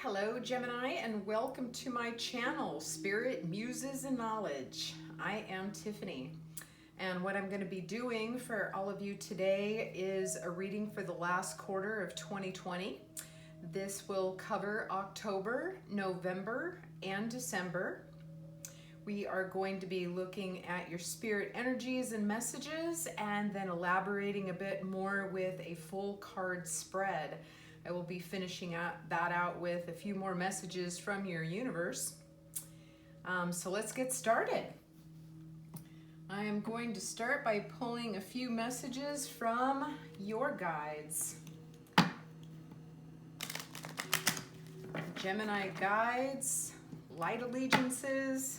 Hello Gemini, and welcome to my channel, Spirit, Muses, and Knowledge. I am Tiffany, and what I'm going to be doing for all of you today is a reading for the last quarter of 2020. This will cover October, November, and December. We are going to be looking at your spirit energies and messages, and then elaborating a bit more with a full card spread. I will be finishing that out with a few more messages from your universe. So let's get started. I am going to start by pulling a few messages from your guides. Gemini guides, light allegiances,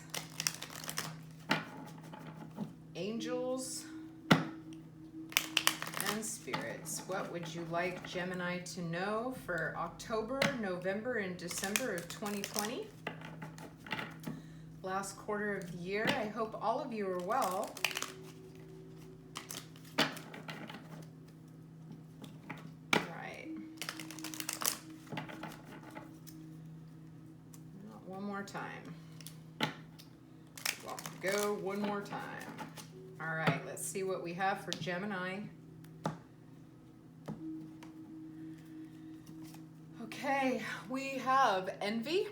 angels, and spirits. What would you like Gemini to know for October, November, and December of 2020? Last quarter of the year. I hope all of you are well. All right. One more time. Well, go one more time. All right, let's see what we have for Gemini. Okay, we have envy.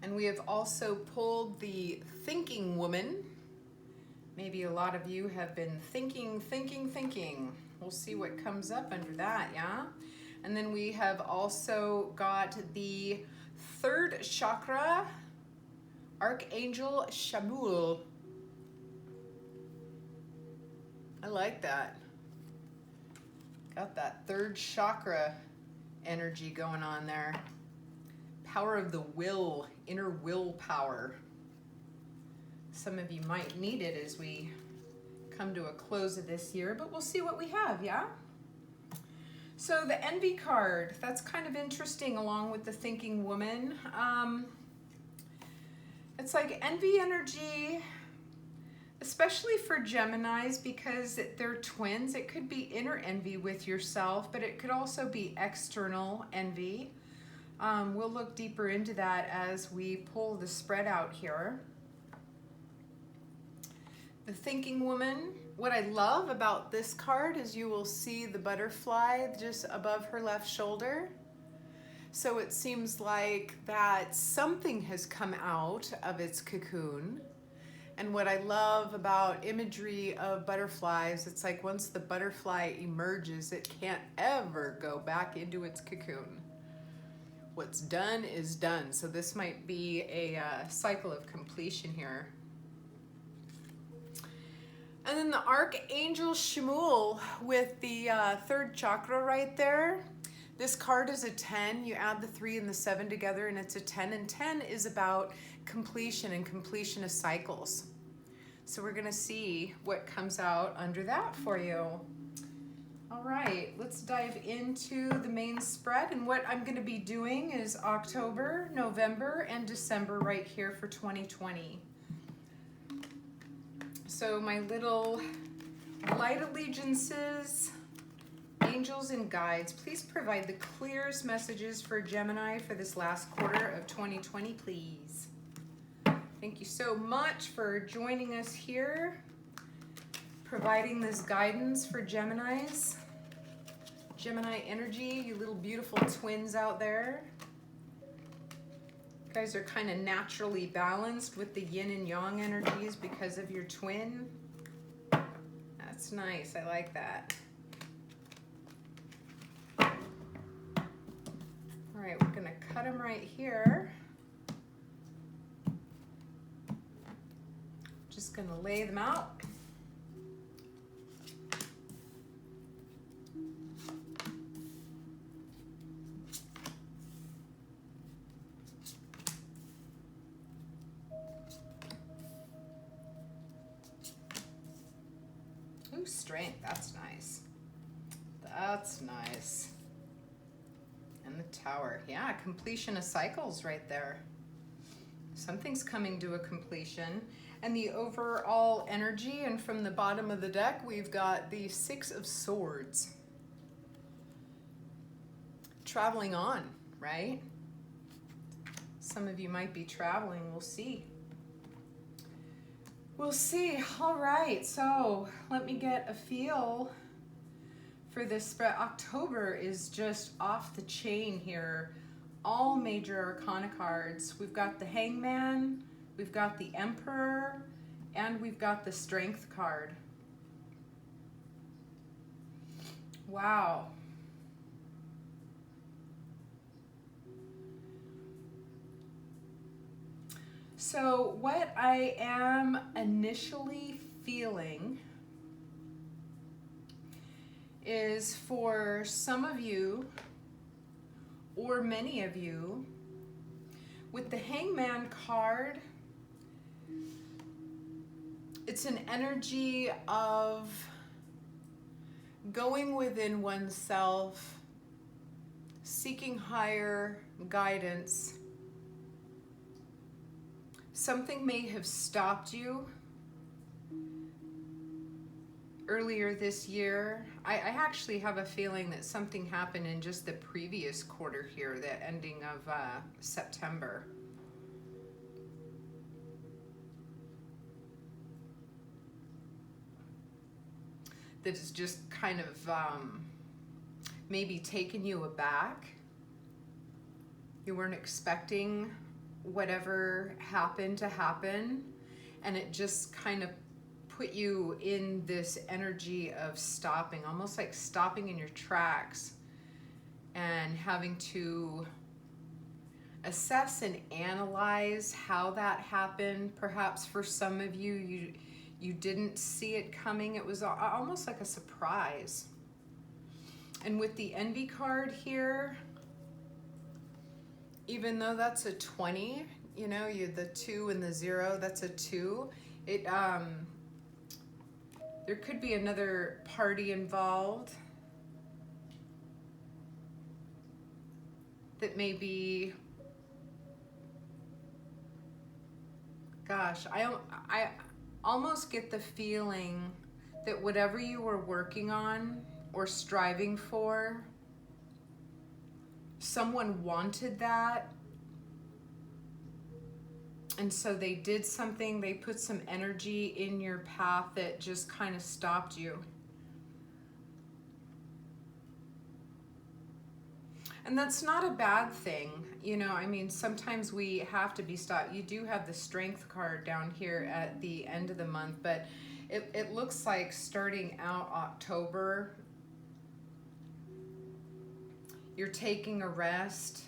And we have also pulled the thinking woman. Maybe a lot of you have been thinking. We'll see what comes up under that, yeah? And then we have also got the third chakra, Archangel Chamuel. I like that. Got that third chakra energy going on there. Power of the will, inner willpower. Some of you might need it as we come to a close of this year, but we'll see what we have, yeah? So the envy card, that's kind of interesting along with the thinking woman. It's like envy energy, especially for Geminis because they're twins. It could be inner envy with yourself, but it could also be external envy. We'll look deeper into that as we pull the spread out here. The thinking woman, what I love about this card is you will see the butterfly just above her left shoulder. So it seems like that something has come out of its cocoon. And what I love about imagery of butterflies, it's like once the butterfly emerges, it can't ever go back into its cocoon. What's done is done. So this might be a cycle of completion here. And then the Archangel Chamuel with the third chakra right there. This card is a 10. You add the 3 and the 7 together and it's a 10. And 10 is about completion and completion of cycles. So we're gonna see what comes out under that for you. All right, let's dive into the main spread. And what I'm gonna be doing is October, November, and December right here for 2020. So my little light allegiances, angels and guides, please provide the clearest messages for Gemini for this last quarter of 2020, please. Thank you so much for joining us here, providing this guidance for Geminis. Gemini energy, you little beautiful twins out there. You guys are kind of naturally balanced with the yin and yang energies because of your twin. That's nice, I like that. All right, we're gonna cut them right here. Just gonna lay them out. Ooh, strength, that's nice. That's nice. And the tower, yeah, completion of cycles right there. Something's coming to a completion. And the overall energy, and from the bottom of the deck, we've got the 6 of Swords. traveling on, right? Some of you might be traveling. We'll see. We'll see. All right. So let me get a feel for this spread. October is just off the chain here. All major arcana cards. We've got the Hangman, we've got the Emperor, and we've got the Strength card. Wow. So what I am initially feeling is for some of you, or many of you, with the Hangman card, it's an energy of going within oneself, seeking higher guidance. Something may have stopped you earlier this year. I actually have a feeling that something happened in just the previous quarter here, the ending of September. That has just kind of maybe taken you aback. You weren't expecting whatever happened to happen, and it just kind of put you in this energy of stopping, almost like stopping in your tracks and having to assess and analyze how that happened. Perhaps for some of you, you didn't see it coming. It was almost like a surprise. And with the Envy card here, even though that's a 20, you know, the 2 and the 0, that's a 2. It there could be another party involved that may be, gosh, I almost get the feeling that whatever you were working on or striving for, someone wanted that, and so they did something, they put some energy in your path that just kind of stopped you. And that's not a bad thing, you know. I mean, sometimes we have to be stopped. You do have the Strength card down here at the end of the month, but it looks like starting out October, you're taking a rest,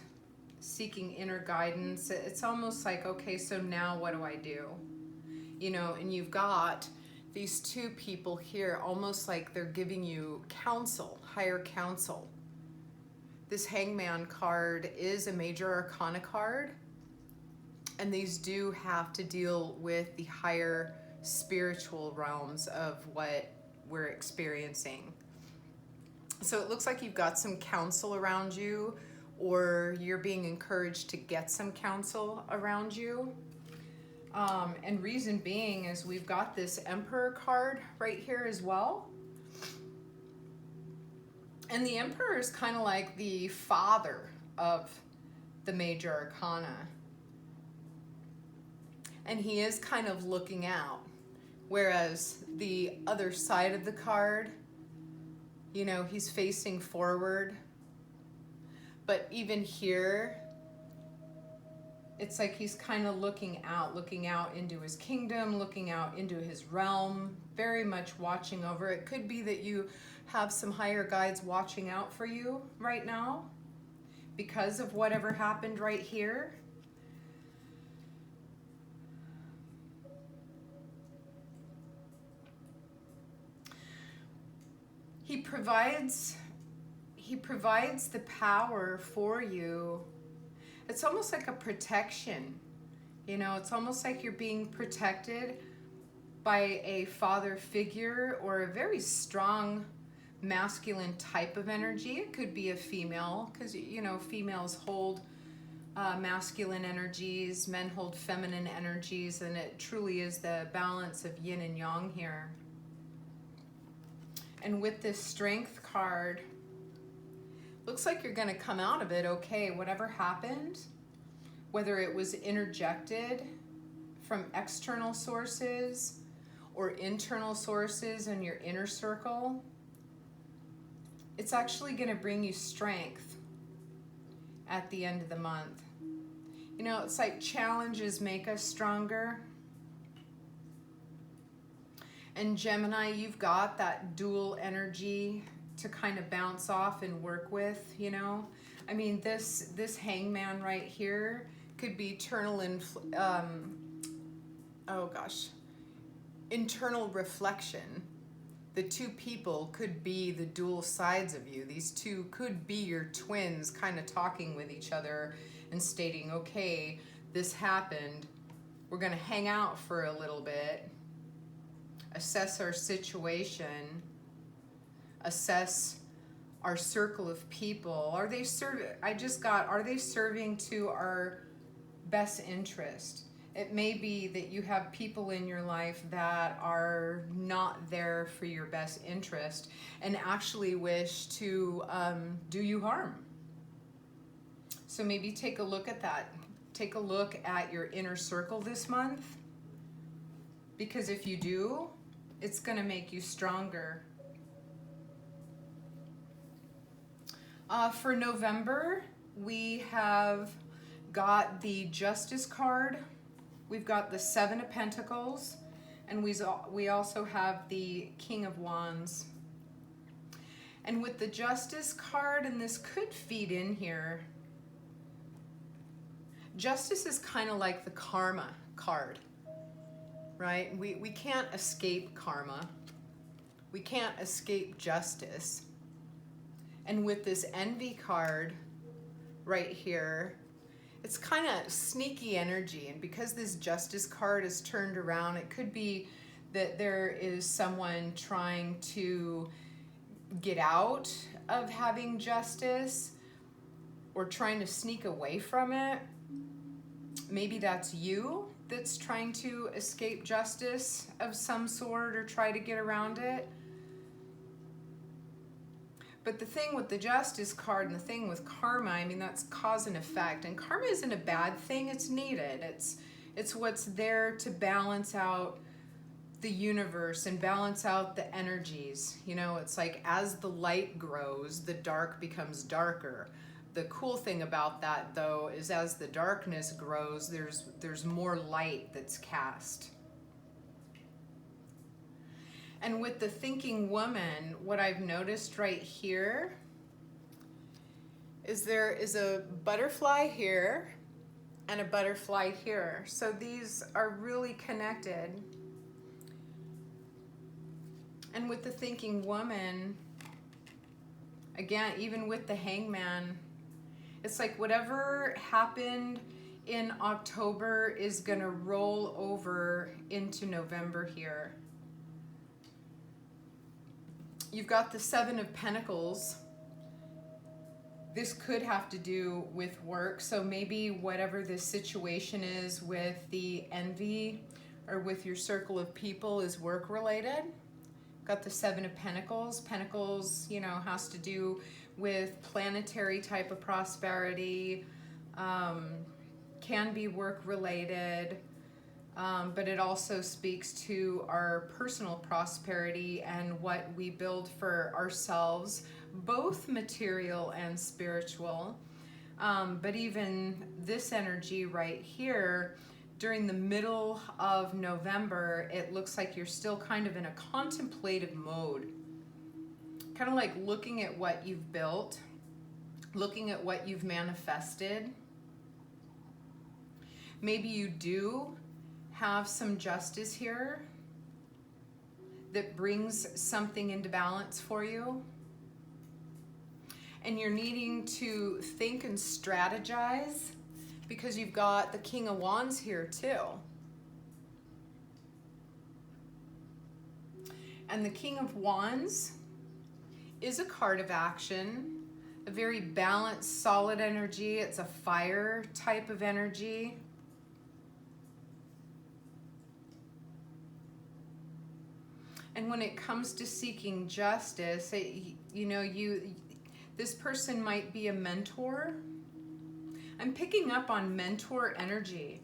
seeking inner guidance. It's almost like, okay, so now what do I do? You know, and you've got these two people here, almost like they're giving you counsel, higher counsel. This Hangman card is a major arcana card, and these do have to deal with the higher spiritual realms of what we're experiencing. So it looks like you've got some counsel around you, or you're being encouraged to get some counsel around you. And reason being is we've got this Emperor card right here as well. And the Emperor is kind of like the father of the major arcana. And he is kind of looking out. Whereas the other side of the card, you know, he's facing forward. But even here, it's like he's kind of looking out into his kingdom, looking out into his realm, very much watching over. It could be that you have some higher guides watching out for you right now because of whatever happened right here. He provides the power for you. It's almost like a protection. You know, it's almost like you're being protected by a father figure or a very strong masculine type of energy. It could be a female, because, you know, females hold masculine energies, men hold feminine energies, and it truly is the balance of yin and yang here. And with this Strength card, looks like you're going to come out of it okay. Whatever happened, whether it was interjected from external sources or internal sources in your inner circle, it's actually going to bring you strength at the end of the month. You know, it's like challenges make us stronger. And Gemini, you've got that dual energy to kind of bounce off and work with, you know. I mean, this hangman right here could be internal reflection. The two people could be the dual sides of you. These two could be your twins kind of talking with each other and stating, okay, this happened. We're going to hang out for a little bit, assess our situation, assess our circle of people. Are they serving to our best interest? It may be that you have people in your life that are not there for your best interest and actually wish to do you harm. So maybe take a look at that. Take a look at your inner circle this month, because if you do, it's going to make you stronger. For November, we have got the Justice card. We've got the Seven of Pentacles, and we also have the King of Wands. And with the Justice card, and this could feed in here, Justice is kind of like the Karma card, right? We can't escape karma. We can't escape justice. And with this Envy card right here, it's kind of sneaky energy. And because this Justice card is turned around, it could be that there is someone trying to get out of having justice or trying to sneak away from it. Maybe that's you that's trying to escape justice of some sort or try to get around it. But the thing with the Justice card and the thing with karma, I mean, that's cause and effect. And karma isn't a bad thing, it's needed. It's what's there to balance out the universe and balance out the energies. You know, it's like as the light grows, the dark becomes darker. The cool thing about that, though, is as the darkness grows, there's more light that's cast. And with the Thinking Woman, what I've noticed right here is there is a butterfly here and a butterfly here. So these are really connected. And with the Thinking Woman, again, even with the Hangman, it's like whatever happened in October is going to roll over into November here. You've got the Seven of Pentacles. This could have to do with work. So maybe whatever this situation is with the envy or with your circle of people is work related. Got the Seven of Pentacles. Pentacles, you know, has to do with planetary type of prosperity, can be work related, but it also speaks to our personal prosperity and what we build for ourselves, both material and spiritual. But even this energy right here, during the middle of November, it looks like you're still kind of in a contemplative mode. Kind of like looking at what you've built, looking at what you've manifested. Maybe you do have some justice here that brings something into balance for you. And you're needing to think and strategize because you've got the King of Wands here too. And the King of Wands is a card of action, a very balanced, solid energy. It's a fire type of energy. And when it comes to seeking justice, This person might be a mentor. I'm picking up on mentor energy.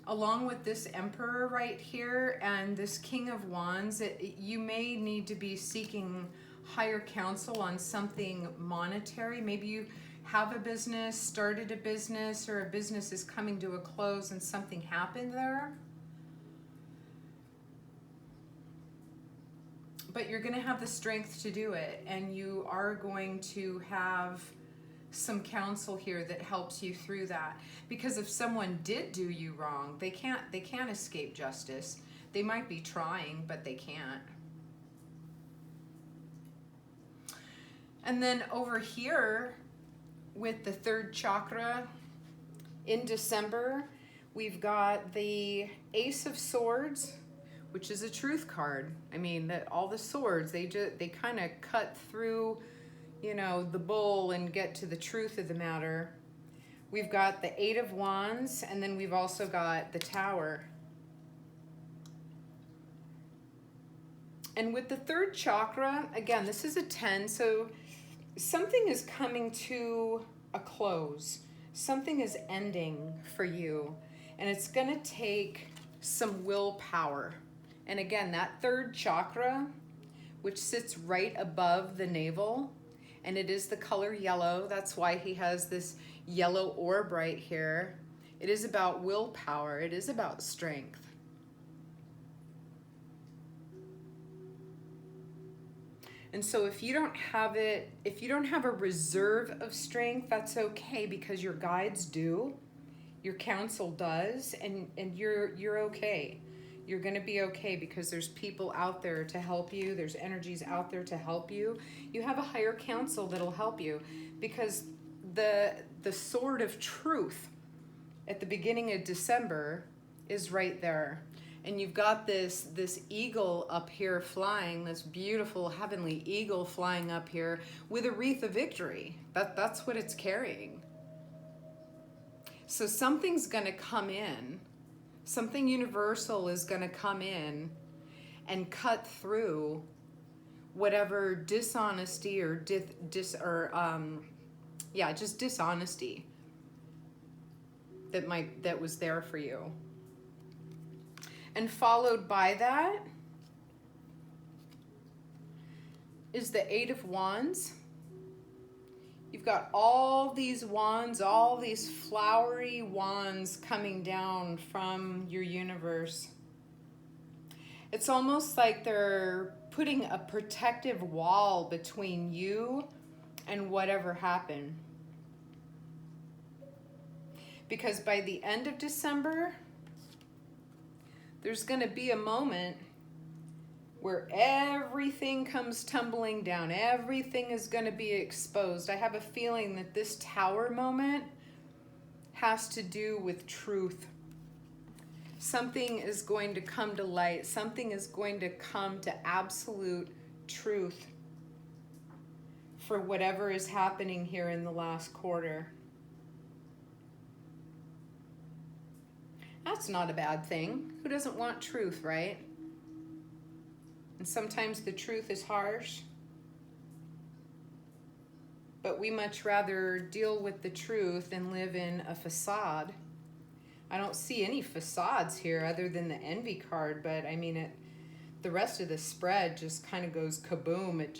Along with this Emperor right here and this King of Wands, you may need to be seeking higher counsel on something monetary. Maybe you have a business, started a business, or a business is coming to a close and something happened there. But you're going to have the strength to do it, and you are going to have some counsel here that helps you through that. Because if someone did do you wrong, they can't escape justice. They might be trying, but they can't. And then over here with the third chakra in December, we've got the Ace of Swords, which is a truth card. I mean, that all the swords, they kind of cut through, you know, the bull and get to the truth of the matter. We've got the Eight of Wands, and then we've also got the Tower. And with the third chakra, again, this is a 10, so something is coming to a close. Something is ending for you, and it's going to take some willpower. And again, that third chakra, which sits right above the navel, and it is the color yellow. That's why he has this yellow orb right here. It is about willpower. It is about strength. And so if you don't have it, if you don't have a reserve of strength, that's okay, because your guides do, your counsel does, and you're okay. You're going to be okay, because there's people out there to help you. There's energies out there to help you. You have a higher counsel that'll help you, because the sword of truth at the beginning of December is right there. And you've got this eagle up here flying, this beautiful heavenly eagle flying up here with a wreath of victory. That's what it's carrying. So something's going to come in. Something universal is going to come in and cut through whatever dishonesty or just dishonesty that was there for you. And followed by that is the Eight of Wands. You've got all these wands, all these flowery wands coming down from your universe. It's almost like they're putting a protective wall between you and whatever happened. Because by the end of December, there's going to be a moment where everything comes tumbling down. Everything is going to be exposed. I have a feeling that this Tower moment has to do with truth. Something is going to come to light. Something is going to come to absolute truth for whatever is happening here in the last quarter. That's not a bad thing. Who doesn't want truth, right? And sometimes the truth is harsh, but we much rather deal with the truth than live in a facade. I don't see any facades here other than the envy card, but I mean, the rest of the spread just kind of goes kaboom. It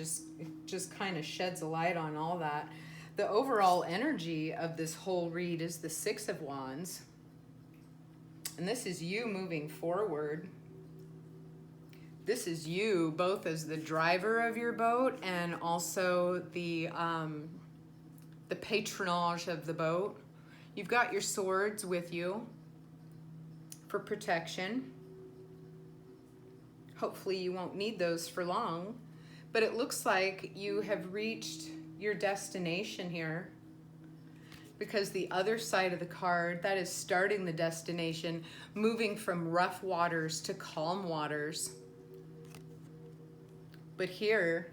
just kind of sheds a light on all that. The overall energy of this whole read is the Six of Wands. And this is you moving forward. This is you both as the driver of your boat and also the patronage of the boat. You've got your swords with you for protection. Hopefully you won't need those for long, but it looks like you have reached your destination here, because the other side of the card, that is starting the destination, moving from rough waters to calm waters. But here,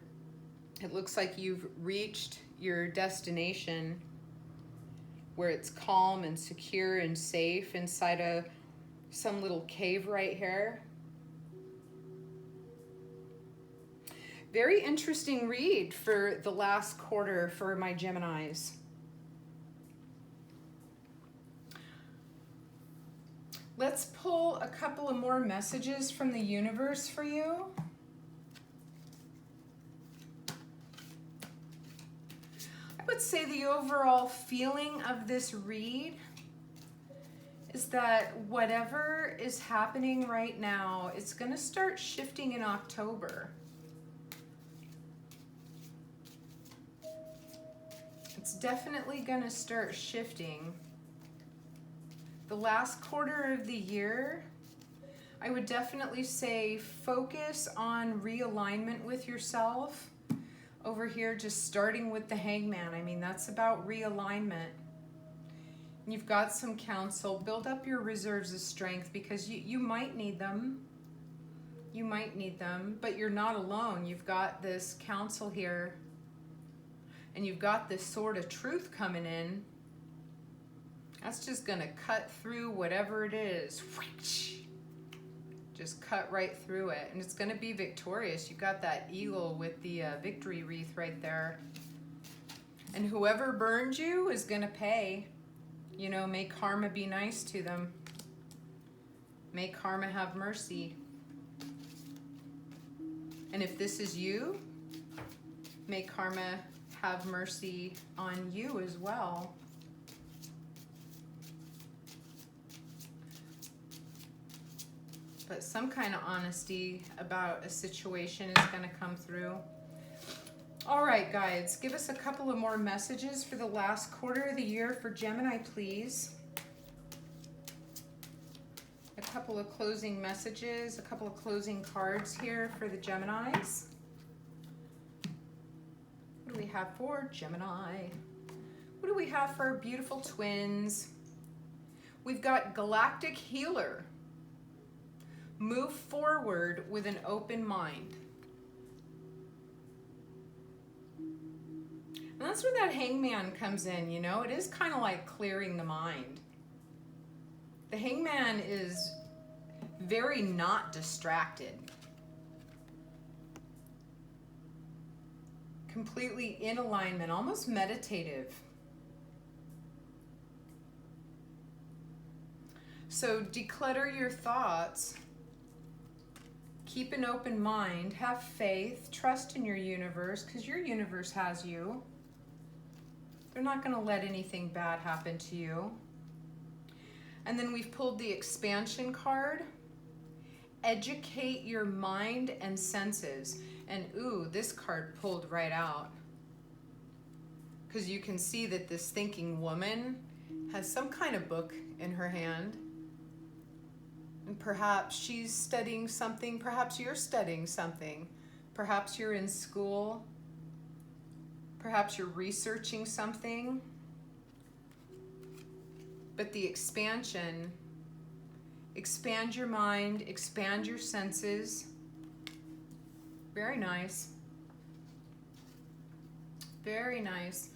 it looks like you've reached your destination where it's calm and secure and safe inside some little cave right here. Very interesting read for the last quarter for my Geminis. Let's pull a couple of more messages from the universe for you. I would say the overall feeling of this read is that whatever is happening right now, it's going to start shifting in October. It's definitely going to start shifting. The last quarter of the year, I would definitely say focus on realignment with yourself. Over here, just starting with the Hangman. I mean, that's about realignment. You've got some counsel. Build up your reserves of strength because you might need them. You might need them, but you're not alone. You've got this counsel here, and you've got this sword of truth coming in. That's just going to cut through whatever it is. Just cut right through it. And it's going to be victorious. You've got that eagle with the victory wreath right there. And whoever burned you is going to pay. You know, may karma be nice to them. May karma have mercy. And if this is you, may karma have mercy on you as well. But some kind of honesty about a situation is going to come through. All right, guys, give us a couple of more messages for the last quarter of the year for Gemini, please. A couple of closing messages, a couple of closing cards here for the Geminis. What do we have for Gemini? What do we have for our beautiful twins? We've got Galactic Healer. Move forward with an open mind. And that's where that Hangman comes in, you know? It is kind of like clearing the mind. The Hangman is very not distracted. Completely in alignment, almost meditative. So declutter your thoughts. Keep an open mind, have faith, trust in your universe, because your universe has you. They're not going to let anything bad happen to you. And then we've pulled the expansion card. Educate your mind and senses. And ooh, this card pulled right out. Because you can see that this thinking woman has some kind of book in her hand. And perhaps she's studying something, perhaps you're studying something, perhaps you're in school, perhaps you're researching something. But the expansion, expand your mind, expand your senses. Very nice. Very nice.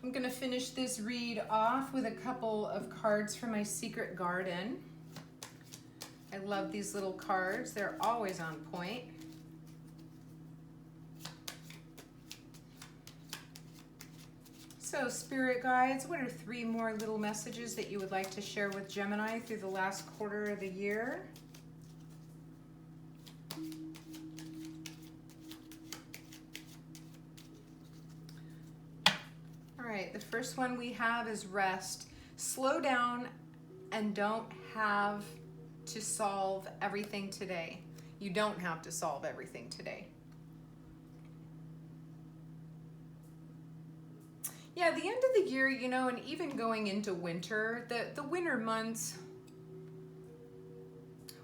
I'm going to finish this read off with a couple of cards from my secret garden. I love these little cards. They're always on point. So, Spirit Guides, what are 3 more little messages that you would like to share with Gemini through the last quarter of the year? All right, the first one we have is rest. Slow down and don't have to solve everything today. You don't have to solve everything today. Yeah, the end of the year, you know, and even going into winter, the winter months,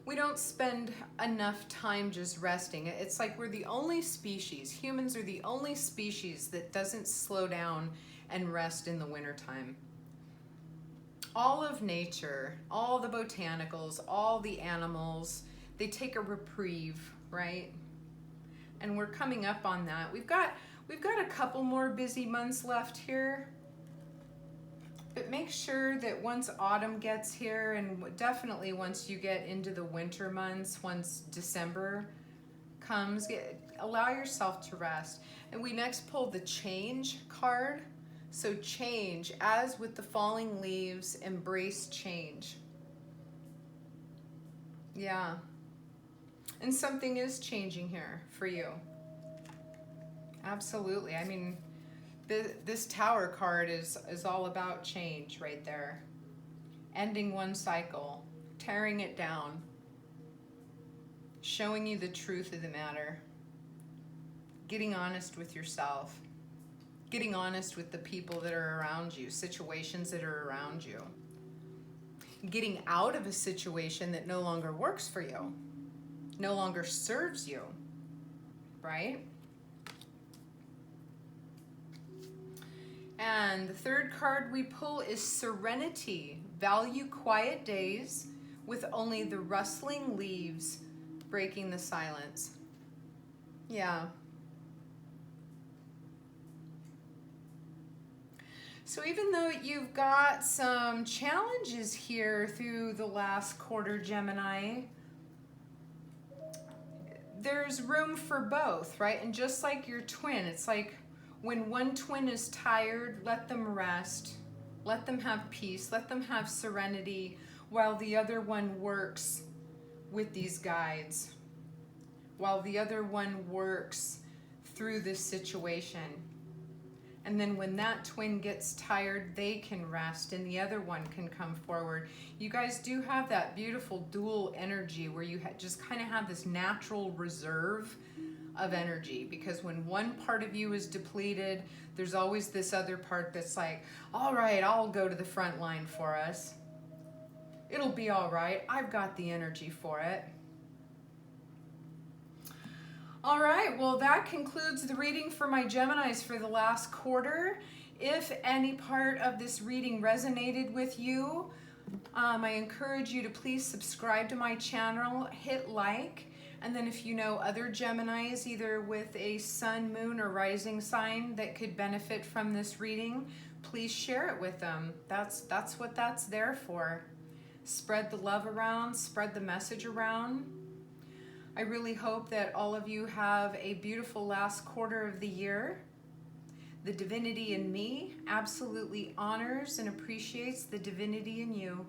we don't spend enough time just resting. It's like we're the only species, humans are the only species that doesn't slow down and rest in the wintertime. All of nature, all the botanicals, all the animals, they take a reprieve, right? And we're coming up on that. We've got a couple more busy months left here, but make sure that once autumn gets here, and definitely once you get into the winter months, once December comes, allow yourself to rest. And we next pull the change card. So change, as with the falling leaves, embrace change. Yeah. And something is changing here for you. Absolutely. I mean, this Tower card is all about change right there. Ending one cycle, tearing it down, showing you the truth of the matter, getting honest with yourself, getting honest with the people that are around you, situations that are around you, getting out of a situation that no longer works for you, no longer serves you, right? And the third card we pull is Serenity. Value quiet days with only the rustling leaves breaking the silence. Yeah. So even though you've got some challenges here through the last quarter, Gemini, there's room for both, right? And just like your twin, it's like when one twin is tired, let them rest, let them have peace, let them have serenity, while the other one works with these guides, while the other one works through this situation. And then when that twin gets tired, they can rest and the other one can come forward. You guys do have that beautiful dual energy where you just kind of have this natural reserve of energy, because when one part of you is depleted, there's always this other part that's like, all right, I'll go to the front line for us. It'll be all right. I've got the energy for it. All right, well, that concludes the reading for my Geminis for the last quarter. If any part of this reading resonated with you, I encourage you to please subscribe to my channel, hit like, and then if you know other Geminis, either with a sun, moon, or rising sign that could benefit from this reading, please share it with them. That's what that's there for. Spread the love around, spread the message around. I really hope that all of you have a beautiful last quarter of the year. The divinity in me absolutely honors and appreciates the divinity in you.